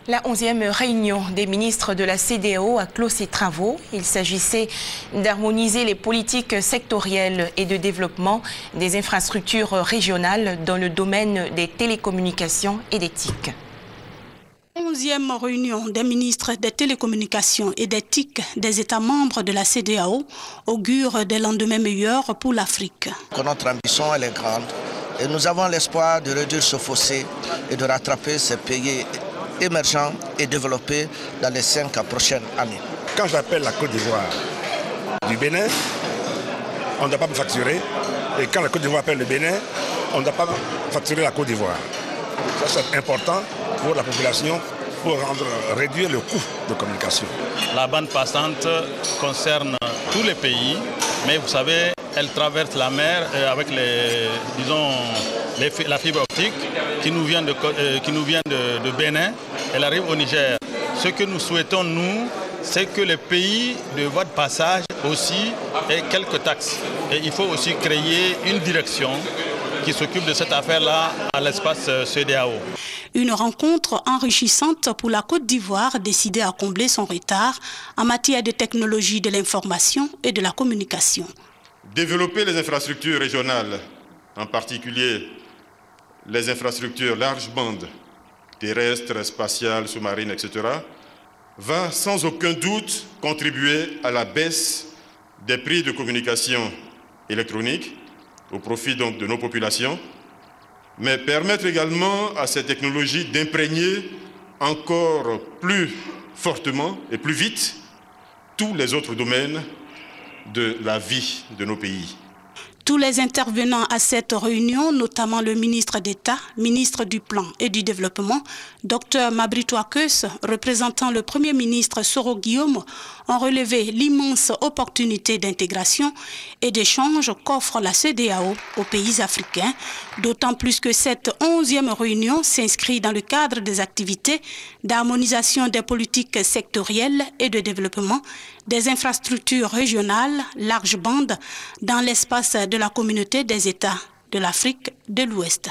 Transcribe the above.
La 11e réunion des ministres de la CEDEAO a clos ses travaux. Il s'agissait d'harmoniser les politiques sectorielles et de développement des infrastructures régionales dans le domaine des télécommunications et des TIC. 11e réunion des ministres des télécommunications et des TIC des États membres de la CEDEAO augure des lendemains meilleurs pour l'Afrique. Notre ambition elle est grande et nous avons l'espoir de réduire ce fossé et de rattraper ces pays émergents et développés dans les 5 prochaines années. Quand j'appelle la Côte d'Ivoire du Bénin, on ne doit pas me facturer. Et quand la Côte d'Ivoire appelle le Bénin, on ne doit pas facturer la Côte d'Ivoire. Ça c'est important pour la population, pour réduire le coût de communication. La bande passante concerne tous les pays, mais vous savez, elle traverse la mer avec la fibre optique qui nous vient de Bénin. Elle arrive au Niger. Ce que nous souhaitons, nous, c'est que les pays de voie de passage aussi aient quelques taxes. Et il faut aussi créer une direction qui s'occupe de cette affaire-là à l'espace CEDEAO. Une rencontre enrichissante pour la Côte d'Ivoire décidée à combler son retard en matière de technologie de l'information et de la communication. Développer les infrastructures régionales, en particulier les infrastructures large bande, terrestres, spatiales, sous-marines, etc., va sans aucun doute contribuer à la baisse des prix de communication électronique au profit donc de nos populations, mais permettre également à ces technologies d'imprégner encore plus fortement et plus vite tous les autres domaines de la vie de nos pays. Tous les intervenants à cette réunion, notamment le ministre d'État, ministre du Plan et du Développement, Dr Mabrito Akeus, représentant le Premier ministre Soro Guillaume, ont relevé l'immense opportunité d'intégration et d'échange qu'offre la CEDEAO aux pays africains, d'autant plus que cette 11e réunion s'inscrit dans le cadre des activités d'harmonisation des politiques sectorielles et de développement des infrastructures régionales large bande dans l'espace de la communauté des États de l'Afrique de l'Ouest.